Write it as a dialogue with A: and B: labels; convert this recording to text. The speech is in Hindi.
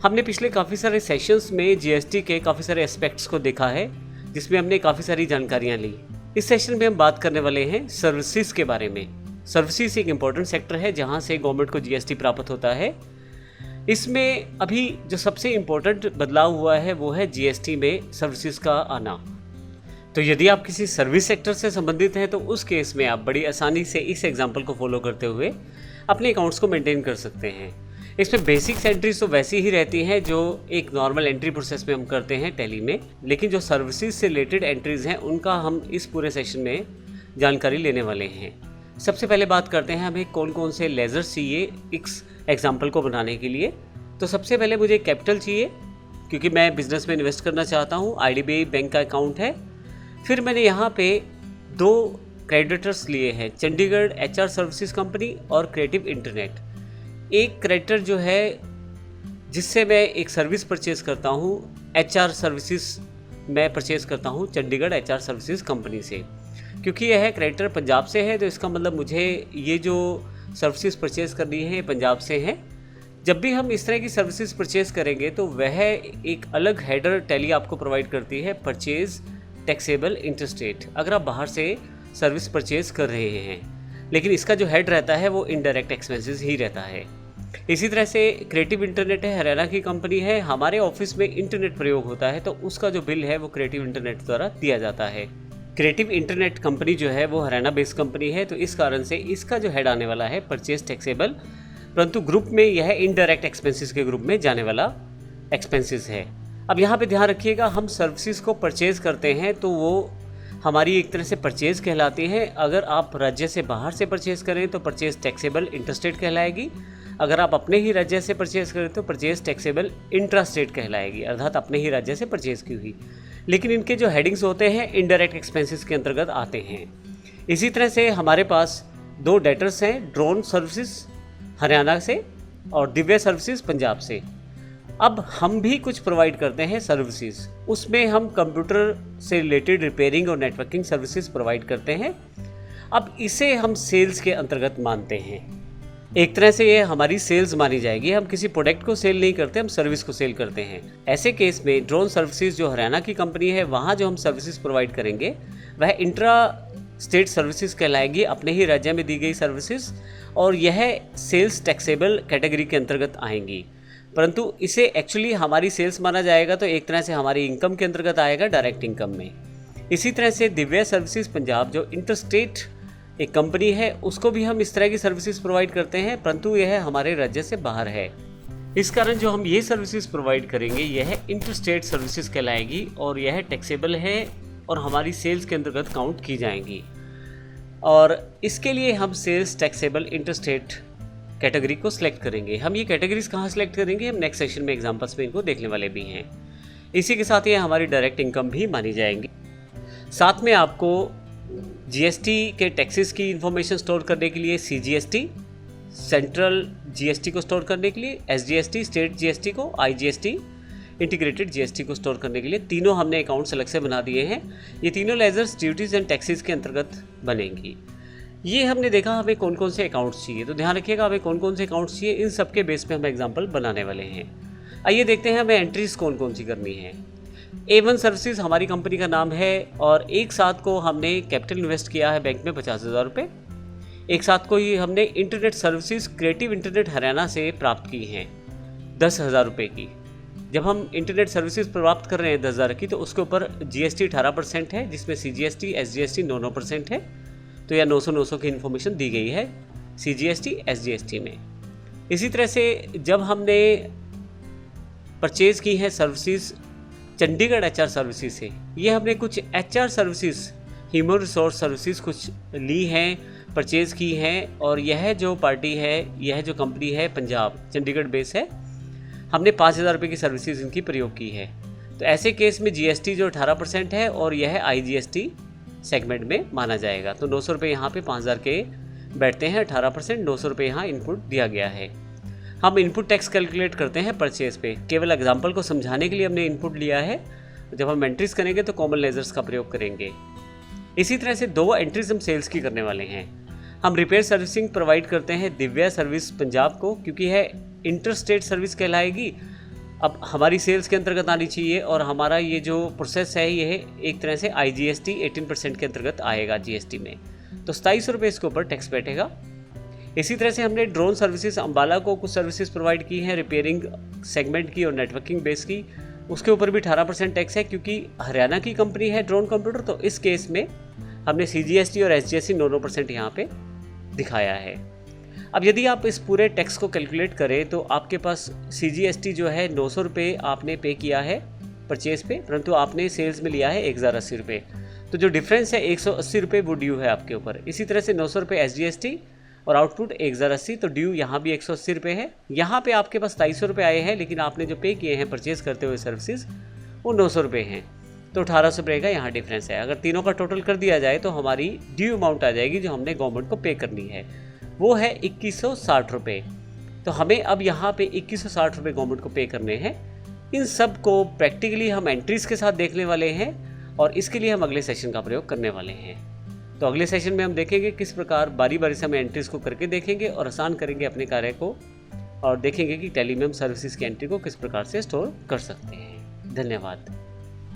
A: हमने पिछले काफ़ी सारे सेशंस में जीएसटी के काफ़ी सारे एस्पेक्ट्स को देखा है, जिसमें हमने काफ़ी सारी जानकारियाँ ली। इस सेशन में हम बात करने वाले हैं सर्विसेज के बारे में। सर्विसेज एक इम्पॉर्टेंट सेक्टर है जहाँ से गवर्नमेंट को जीएसटी प्राप्त होता है। इसमें अभी जो सबसे इम्पोर्टेंट बदलाव हुआ है वो है जीएसटी में सर्विसेज का आना। तो यदि आप किसी सर्विस सेक्टर से संबंधित हैं तो उस केस में आप बड़ी आसानी से इस एग्जाम्पल को फॉलो करते हुए अपने अकाउंट्स को मेंटेन कर सकते हैं। इसमें बेसिक्स एंट्रीज तो वैसी ही रहती हैं जो एक नॉर्मल एंट्री प्रोसेस में हम करते हैं टैली में, लेकिन जो सर्विसेज से रिलेटेड एंट्रीज हैं उनका हम इस पूरे सेशन में जानकारी लेने वाले हैं। सबसे पहले बात करते हैं हमें कौन कौन से लेजर्स चाहिए इस एग्जाम्पल को बनाने के लिए। तो सबसे पहले मुझे कैपिटल चाहिए क्योंकि मैं बिजनेस में इन्वेस्ट करना चाहता हूँ। आईडीबीआई बैंक का अकाउंट है। फिर मैंने यहाँ पे 2 क्रेडिटर्स लिए हैं, चंडीगढ़ एचआर सर्विसेज कंपनी और क्रिएटिव इंटरनेट। एक क्रेडिटर जो है जिससे मैं एक सर्विस परचेज़ करता हूँ, एचआर सर्विसेज मैं परचेज़ करता हूँ चंडीगढ़ एचआर सर्विसेज कंपनी से। क्योंकि यह क्रेडिटर पंजाब से है तो इसका मतलब मुझे ये जो सर्विसेज परचेज़ करनी है पंजाब से है। जब भी हम इस तरह की सर्विसेज परचेज़ करेंगे तो वह एक अलग हेडर टैली आपको प्रोवाइड करती है, परचेज़ टैक्सेबल इंटरस्टेट, अगर आप बाहर से सर्विस परचेज़ कर रहे हैं। लेकिन इसका जो हेड रहता है वो इनडायरेक्ट एक्सपेंसेस ही रहता है। इसी तरह से क्रिएटिव इंटरनेट है, हरियाणा की कंपनी है। हमारे ऑफिस में इंटरनेट प्रयोग होता है तो उसका जो बिल है वो क्रिएटिव इंटरनेट द्वारा दिया जाता है। क्रिएटिव इंटरनेट कंपनी जो है वो हरियाणा बेस्ड कंपनी है, तो इस कारण से इसका जो हेड आने वाला है परचेज टैक्सेबल, परंतु ग्रुप में यह इनडायरेक्ट एक्सपेंसेस के ग्रुप में जाने वाला एक्सपेंसेस है। अब यहाँ पे ध्यान रखिएगा, हम सर्विसेज को परचेज़ करते हैं तो वो हमारी एक तरह से परचेज़ कहलाती है। अगर आप राज्य से बाहर से परचेज़ करें तो परचेज़ टैक्सेबल इंटरस्टेट कहलाएगी। अगर आप अपने ही राज्य से परचेज़ करें तो परचेज़ टैक्सेबल इंट्रास्टेट कहलाएगी, अर्थात अपने ही राज्य से परचेज़ की हुई। लेकिन इनके जो हेडिंग्स होते हैं इनडायरेक्ट एक्सपेंसेस के अंतर्गत आते हैं। इसी तरह से हमारे पास 2 डेटर्स हैं, ड्रोन सर्विसेज हरियाणा से और दिव्या सर्विसेज पंजाब से। अब हम भी कुछ प्रोवाइड करते हैं सर्विसेज, उसमें हम कंप्यूटर से रिलेटेड रिपेयरिंग और नेटवर्किंग सर्विसेज प्रोवाइड करते हैं। अब इसे हम सेल्स के अंतर्गत मानते हैं। एक तरह से ये हमारी सेल्स मानी जाएगी। हम किसी प्रोडक्ट को सेल नहीं करते, हम सर्विस को सेल करते हैं। ऐसे केस में ड्रोन सर्विसेज जो हरियाणा की कंपनी है, वहाँ जो हम सर्विसेज प्रोवाइड करेंगे वह इंट्रा स्टेट सर्विसेज कहलाएगी, अपने ही राज्य में दी गई सर्विसेज, और यह सेल्स टैक्सेबल कैटेगरी के अंतर्गत आएंगी। परंतु इसे एक्चुअली हमारी सेल्स माना जाएगा तो एक तरह से हमारी इनकम के अंतर्गत आएगा, डायरेक्ट इनकम में। इसी तरह से दिव्या सर्विसेज पंजाब जो इंटरस्टेट एक कंपनी है, उसको भी हम इस तरह की सर्विसेज प्रोवाइड करते हैं, परंतु यह हमारे राज्य से बाहर है। इस कारण जो हम ये सर्विसेज प्रोवाइड करेंगे यह इंटरस्टेट सर्विसेज कहलाएगी और यह टैक्सेबल है और हमारी सेल्स के अंतर्गत काउंट की जाएंगी। और इसके लिए हम सेल्स टैक्सेबल इंटरस्टेट कैटेगरी को सिलेक्ट करेंगे। हम ये कैटेगरीज कहाँ सेलेक्ट करेंगे, हम नेक्स्ट सेशन में एग्जांपल्स में इनको देखने वाले भी हैं। इसी के साथ ये हमारी डायरेक्ट इनकम भी मानी जाएंगी। साथ में आपको जीएसटी के टैक्सेस की इंफॉर्मेशन स्टोर करने के लिए सीजीएसटी, सेंट्रल जीएसटी को स्टोर करने के लिए एसजीएसटी, स्टेट जीएसटी को, आईजीएसटी, इंटीग्रेटेड जीएसटी को स्टोर करने के लिए तीनों हमने अकाउंट्स अलग से बना दिए हैं। ये तीनों लेजर्स ड्यूटीज़ एंड टैक्सेस के अंतर्गत बनेंगी। ये हमने देखा हमें कौन कौन से अकाउंट्स चाहिए, तो ध्यान रखिएगा हमें कौन कौन से अकाउंट्स चाहिए, इन सब के बेस पे हम एग्जांपल बनाने वाले हैं। आइए देखते हैं हमें एंट्रीज कौन कौन सी करनी है। A1 सर्विसेज हमारी कंपनी का नाम है और एक साथ को हमने कैपिटल इन्वेस्ट किया है बैंक में 50,000 रुपये। एक साथ को ही हमने internet services creative internet Haryana से प्राप्त की हैं 10,000 रुपये की। जब हम इंटरनेट सर्विसेज प्राप्त कर रहे हैं 10,000 की, तो उसके ऊपर जीएसटी 18% है, जिसमें सीजीएसटी एसजीएसटी 9% है। तो यह 900 की इन्फॉर्मेशन दी गई है सीजीएसटी एसजीएसटी में। इसी तरह से जब हमने परचेज़ की है सर्विसेज चंडीगढ़ एचआर सर्विसेज से, ये हमने कुछ HR services, human resource services कुछ ली हैं, परचेज़ की हैं, और यह जो पार्टी है, यह जो कंपनी है पंजाब चंडीगढ़ बेस है, हमने 5,000 रुपये की सर्विसेज इनकी प्रयोग की है। तो ऐसे केस में जीएसटी जो 18% है और यह आईजीएसटी सेगमेंट में माना जाएगा। तो 900 रुपये यहाँ पे 5,000 के बैठते हैं, 18%, 900 रुपये यहाँ इनपुट दिया गया है। हम इनपुट टैक्स कैलकुलेट करते हैं परचेज पे, केवल एग्जांपल को समझाने के लिए हमने इनपुट लिया है। जब हम एंट्रीज करेंगे तो कॉमन लेजर्स का प्रयोग करेंगे। इसी तरह से 2 एंट्रीज हम सेल्स की करने वाले हैं। हम रिपेयर सर्विसिंग प्रोवाइड करते हैं दिव्या सर्विस पंजाब को, क्योंकि यह इंटर स्टेट सर्विस कहलाएगी अब हमारी सेल्स के अंतर्गत आनी चाहिए और हमारा ये जो प्रोसेस है ये एक तरह से IGST 18% के अंतर्गत आएगा GST में, तो 2700 रुपये इसके ऊपर टैक्स बैठेगा। इसी तरह से हमने ड्रोन सर्विसेज अम्बाला को कुछ सर्विसेज प्रोवाइड की हैं, रिपेयरिंग सेगमेंट की और नेटवर्किंग बेस की, उसके ऊपर भी 18% टैक्स है क्योंकि हरियाणा की कंपनी है ड्रोन कंप्यूटर, तो इस केस में हमने CGST और SGST 9% यहाँ पे दिखाया है। अब यदि आप इस पूरे टैक्स को कैलकुलेट करें तो आपके पास CGST जो है 900 रुपये आपने पे किया है परचेज पे, परंतु आपने सेल्स में लिया है 1080 रुपये, तो जो डिफरेंस है 180 रुपये वो ड्यू है आपके ऊपर। इसी तरह से 900 रुपये SGST और आउटपुट 1080, तो ड्यू यहाँ भी 180 रुपये है। यहाँ पे आपके पास 250 रुपये आए हैं, लेकिन आपने जो पे किए हैं परचेज करते हुए सर्विसेज वो 900 रुपये हैं, तो 1800 रुपये का यहाँ डिफरेंस है। अगर तीनों का टोटल कर दिया जाए तो हमारी ड्यू अमाउंट आ जाएगी जो हमने गवर्नमेंट को पे करनी है, वो है 2160 रुपये। तो हमें अब यहाँ पे 2160 रुपये गवर्नमेंट को पे करने हैं। इन सब को प्रैक्टिकली हम एंट्रीज़ के साथ देखने वाले हैं और इसके लिए हम अगले सेशन का प्रयोग करने वाले हैं। तो अगले सेशन में हम देखेंगे किस प्रकार बारी बारी से हम एंट्रीज़ को करके देखेंगे और आसान करेंगे अपने कार्य को, और देखेंगे कि टैली में हम सर्विसेज की एंट्री को किस प्रकार से स्टोर कर सकते हैं। धन्यवाद।